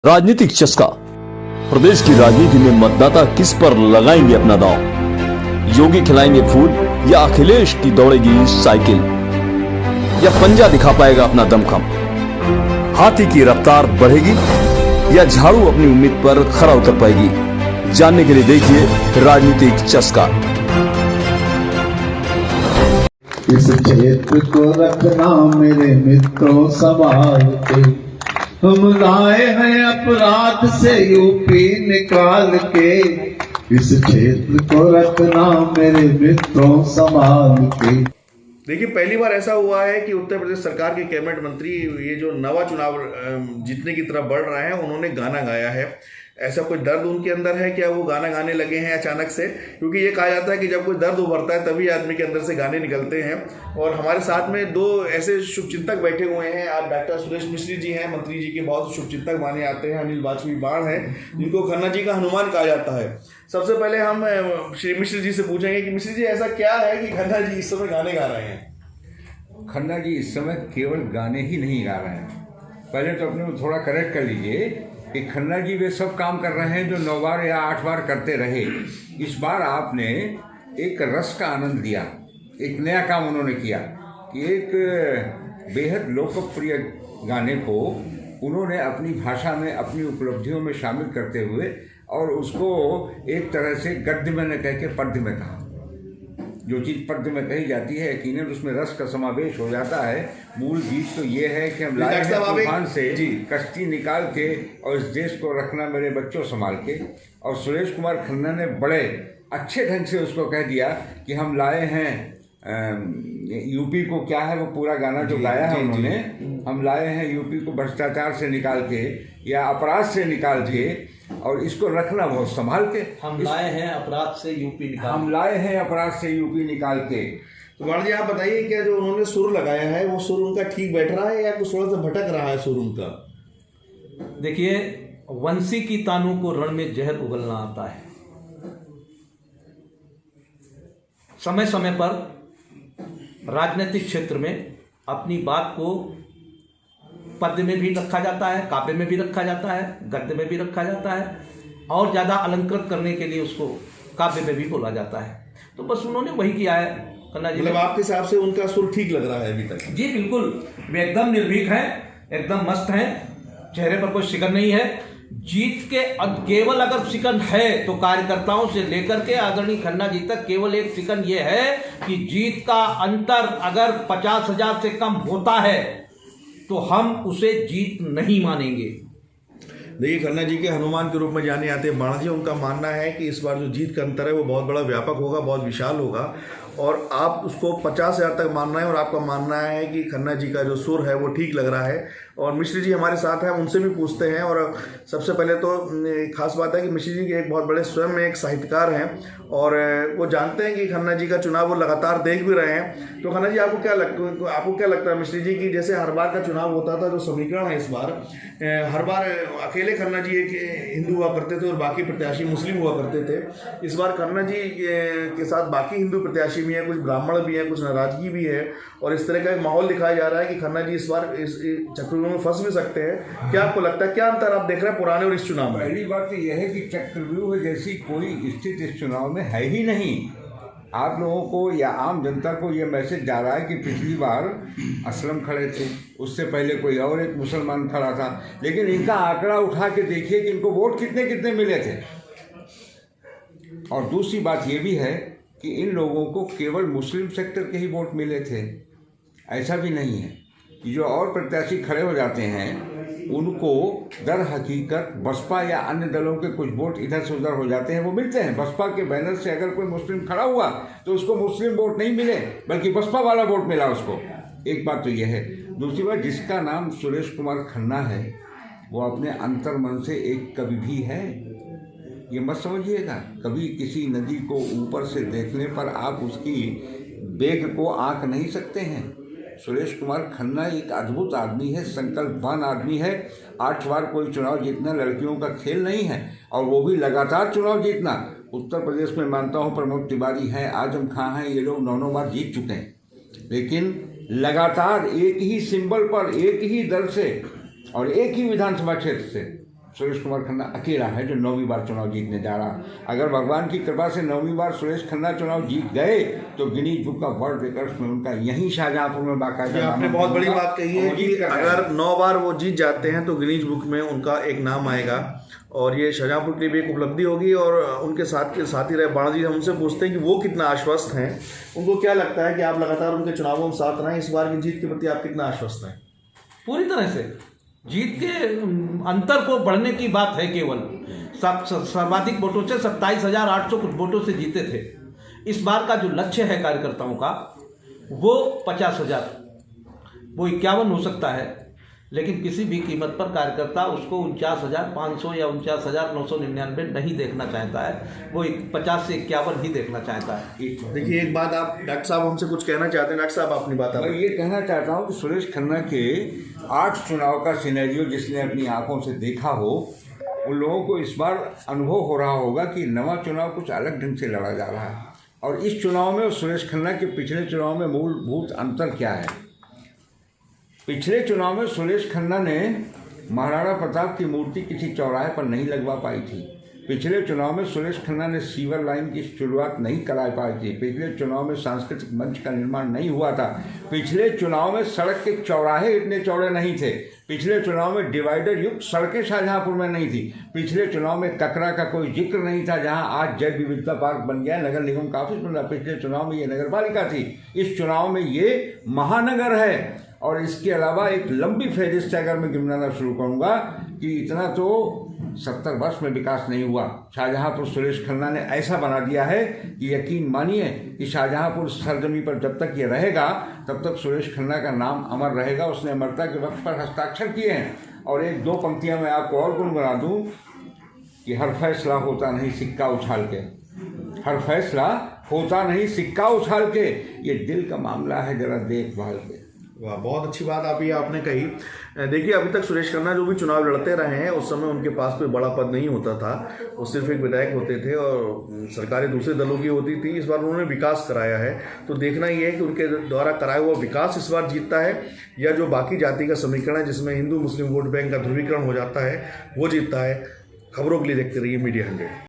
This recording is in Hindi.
राजनीतिक चस्का। प्रदेश की राजनीति में मतदाता किस पर लगाएंगे अपना दांव? योगी खिलाएंगे फूल या अखिलेश की दौड़ेगी साइकिल? या पंजा दिखा पाएगा अपना दमखम? हाथी की रफ्तार बढ़ेगी या झाड़ू अपनी उम्मीद पर खरा उतर पाएगी? जानने के लिए देखिए राजनीतिक चस्का। इस क्षेत्र को रखना मेरे मित्रों संभाल के, हम लाए हैं अपराध से यूपी निकाल के। इस क्षेत्र को रखना मेरे मित्रों संभाल के। देखिए, पहली बार ऐसा हुआ है कि उत्तर प्रदेश सरकार के कैबिनेट मंत्री ये जो नवा चुनाव जीतने की तरफ बढ़ रहे हैं, उन्होंने गाना गाया है। ऐसा कोई दर्द उनके अंदर है क्या वो गाना गाने लगे हैं अचानक से? क्योंकि ये कहा जाता है कि जब कोई दर्द उभरता है तभी आदमी के अंदर से गाने निकलते हैं। और हमारे साथ में दो ऐसे शुभचिंतक बैठे हुए हैं। आप डॉक्टर सुरेश मिश्री जी हैं, मंत्री जी के बहुत शुभचिंतक माने आते हैं। अनिल वाजपेयी बाढ़ हैं, जिनको खन्ना जी का हनुमान कहा जाता है। सबसे पहले हम श्री मिश्री जी से पूछेंगे कि मिश्री जी, ऐसा क्या है कि खन्ना जी इस समय गाने गा रहे हैं? खन्ना जी इस समय केवल गाने ही नहीं गा रहे हैं। पहले तो अपने को थोड़ा करेक्ट कर लीजिए कि खन्ना जी वे सब काम कर रहे हैं जो 9 बार या 8 बार करते रहे। इस बार आपने एक रस का आनंद लिया, एक नया काम उन्होंने किया कि एक बेहद लोकप्रिय गाने को उन्होंने अपनी भाषा में, अपनी उपलब्धियों में शामिल करते हुए और उसको एक तरह से गद्य में न कह के पद्य में कहा। जो चीज़ पद्य में कही जाती है यकीनन उसमें रस का समावेश हो जाता है। मूल गीत तो ये है कि हम लाए हैं तूफान से कश्ती निकाल के और इस देश को रखना मेरे बच्चों संभाल के। और सुरेश कुमार खन्ना ने बड़े अच्छे ढंग से उसको कह दिया कि हम लाए हैं यूपी को, क्या है वो पूरा गाना जो गाया है उन्होंने, हम लाए हैं यूपी को भ्रष्टाचार से निकाल के या अपराध से निकाल के और इसको रखना बहुत संभाल के। हम लाए हैं अपराध से यूपी निकाल, हम लाए हैं अपराध से यूपी निकाल के। तो बाण जी, आप बताइए, क्या जो उन्होंने सुर लगाया है वो सुर उनका ठीक बैठ रहा है या कुछ थोड़ा सा भटक रहा है सुर उनका? देखिए, वंशी की तानों को रण में जहर उगलना आता है। समय समय पर राजनीतिक क्षेत्र में अपनी बात को पद्य में भी रखा जाता है, काव्य में भी रखा जाता है, गद्य में भी रखा जाता है और ज़्यादा अलंकृत करने के लिए उसको काव्य में भी बोला जाता है। तो बस उन्होंने वही किया है खन्ना जी। मतलब आपके हिसाब से उनका सुर ठीक लग रहा है अभी तक? जी बिल्कुल, वे एकदम निर्भीक हैं, एकदम मस्त हैं, चेहरे पर कोई शिकन नहीं है। जीत के केवल अगर शिकन है तो कार्यकर्ताओं से लेकर के आदरणीय खन्ना जी तक केवल एक शिकन ये है कि जीत का अंतर अगर 50,000 से कम होता है तो हम उसे जीत नहीं मानेंगे। देखिए, खन्ना जी के हनुमान के रूप में जाने आते हैं बाणा जी। उनका मानना है कि इस बार जो जीत का अंतर है वो बहुत बड़ा व्यापक होगा, बहुत विशाल होगा और आप उसको 50,000 तक मान रहे हैं और आपका मानना है कि खन्ना जी का जो सुर है वो ठीक लग रहा है। और मिश्री जी हमारे साथ हैं, उनसे भी पूछते हैं। और सबसे पहले तो खास बात है कि मिश्री जी के एक बहुत बड़े स्वयं में एक साहित्यकार हैं और वो जानते हैं कि खन्ना जी का चुनाव वो लगातार देख भी रहे हैं। तो खन्ना जी, आपको क्या लगता है मिश्री जी की, जैसे हर बार का चुनाव होता था, जो समीकरण है इस बार, हर बार अकेले खन्ना जी एक हिंदू हुआ करते थे और बाकी प्रत्याशी मुस्लिम हुआ करते थे। इस बार खन्ना जी के साथ बाकी हिंदू प्रत्याशी भी हैं, कुछ ब्राह्मण भी हैं, कुछ नाराजगी भी है और इस तरह का एक माहौल दिखाया जा रहा है कि खन्ना जी इस बार इस चक्रव्यूह में फंस भी सकते हैं। क्या आपको लगता है, क्या अंतर आप देख रहे हैं पुराने और इस चुनाव में? पहली बात तो यह है कि चक्रव्यूह जैसी कोई स्थिति इस चुनाव में है ही नहीं। आप लोगों को या आम जनता को ये मैसेज जा रहा है कि पिछली बार असलम खड़े थे, उससे पहले कोई और एक मुसलमान खड़ा था, लेकिन इनका आंकड़ा उठा के देखिए कि इनको वोट कितने कितने मिले थे। और दूसरी बात ये भी है कि इन लोगों को केवल मुस्लिम सेक्टर के ही वोट मिले थे। ऐसा भी नहीं है कि जो और प्रत्याशी खड़े हो जाते हैं उनको दर हकीकत बसपा या अन्य दलों के कुछ वोट इधर से उधर हो जाते हैं, वो मिलते हैं। बसपा के बैनर से अगर कोई मुस्लिम खड़ा हुआ तो उसको मुस्लिम वोट नहीं मिले बल्कि बसपा वाला वोट मिला उसको। एक बात तो यह है। दूसरी बात, जिसका नाम सुरेश कुमार खन्ना है वो अपने अंतर्मन से एक कवि भी है। ये मत समझिएगा, कभी किसी नदी को ऊपर से देखने पर आप उसकी वेग को आंक नहीं सकते हैं। सुरेश कुमार खन्ना एक अद्भुत आदमी है, संकल्पवान आदमी है। 8 बार कोई चुनाव जीतना लड़कियों का खेल नहीं है और वो भी लगातार चुनाव जीतना। उत्तर प्रदेश में मानता हूँ प्रमोद तिवारी हैं, आजम खां हैं, ये लोग 9 बार जीत चुके हैं, लेकिन लगातार एक ही सिंबल पर, एक ही दल से और एक ही विधानसभा क्षेत्र से सुरेश कुमार खन्ना अकेला है जो 9वीं बार चुनाव जीतने जा रहा। अगर भगवान की कृपा से 9वीं बार सुरेश खन्ना चुनाव जीत गए तो गिनीज बुक का वर्ल्ड रिकॉर्ड्स में उनका यहीं शाहजहांपुर में बाकायदा। आपने बहुत बड़ी बात कही है कि अगर 9 बार वो जीत जाते हैं तो गिनीज बुक में उनका एक नाम आएगा और ये शाहजहांपुर के लिए भी एक उपलब्धि होगी। और उनके साथ ही रहे बाणा जी, हमसे पूछते हैं कि वो कितना आश्वस्त हैं, उनको क्या लगता है कि आप लगातार उनके चुनावों में साथ रहें, इस बार की जीत के प्रति आप कितना आश्वस्त हैं? पूरी तरह से जीत के अंतर को बढ़ने की बात है। केवल सर्वाधिक वोटों से 27,800 कुछ वोटों से जीते थे। इस बार का जो लक्ष्य है कार्यकर्ताओं का वो 50,000, वो 51 हो सकता है, लेकिन किसी भी कीमत पर कार्यकर्ता उसको 49,500 या 49,999 नहीं देखना चाहता है, वो 50 से 51 ही देखना चाहता है। देखिए एक बात आप डॉक्टर साहब हमसे कुछ कहना चाहते हैं। डॉक्टर साहब अपनी बात मैं ये कहना चाहता हूँ कि सुरेश खन्ना के 8 चुनाव का सिनेरियो जिसने अपनी आंखों से देखा हो, उन लोगों को इस बार अनुभव हो रहा होगा कि नवा चुनाव कुछ अलग ढंग से लड़ा जा रहा है। और इस चुनाव में और सुरेश खन्ना के पिछले चुनाव में मूलभूत अंतर क्या है? पिछले चुनाव में सुरेश खन्ना ने महाराणा प्रताप की मूर्ति किसी चौराहे पर नहीं लगवा पाई थी। पिछले चुनाव में सुरेश खन्ना ने सीवर लाइन की शुरुआत नहीं करा पाई थी। पिछले चुनाव में सांस्कृतिक मंच का निर्माण नहीं हुआ था। पिछले चुनाव में सड़क के चौराहे इतने चौड़े नहीं थे। पिछले चुनाव में डिवाइडर युक्त सड़कें शाहजहांपुर में नहीं थी। पिछले चुनाव में ककरा का कोई जिक्र नहीं था, जहां आज जैव विविधता पार्क बन गया, नगर निगम का ऑफिस बन रहा। पिछले चुनाव में ये नगर पालिका थी, इस चुनाव में ये महानगर है। और इसके अलावा एक लंबी फहरिस्त अगर मैं गिनना शुरू करूँगा कि इतना तो 70 वर्ष में विकास नहीं हुआ। शाहजहांपुर सुरेश खन्ना ने ऐसा बना दिया है कि यकीन मानिए कि शाहजहांपुर सरजमी पर जब तक ये रहेगा तब तक सुरेश खन्ना का नाम अमर रहेगा। उसने अमरता के वक्त पर हस्ताक्षर किए हैं। और 1-2 पंक्तियां मैं आपको और गुनगुना दूं कि हर फैसला होता नहीं सिक्का उछाल के, हर फैसला होता नहीं सिक्का उछाल के, ये दिल का मामला है, जरा देखभाल के। वाह, बहुत अच्छी बात आपने कही। देखिए अभी तक सुरेश खन्ना जो भी चुनाव लड़ते रहे हैं उस समय उनके पास कोई बड़ा पद नहीं होता था, वो सिर्फ एक विधायक होते थे और सरकारें दूसरे दलों की होती थी। इस बार उन्होंने विकास कराया है, तो देखना ये है कि उनके द्वारा कराया हुआ विकास इस बार जीतता है या जो बाकी जाति का समीकरण है जिसमें हिंदू मुस्लिम वोट बैंक का ध्रुवीकरण हो जाता है वो जीतता है। खबरों के लिए देखते रहिए मीडिया 100।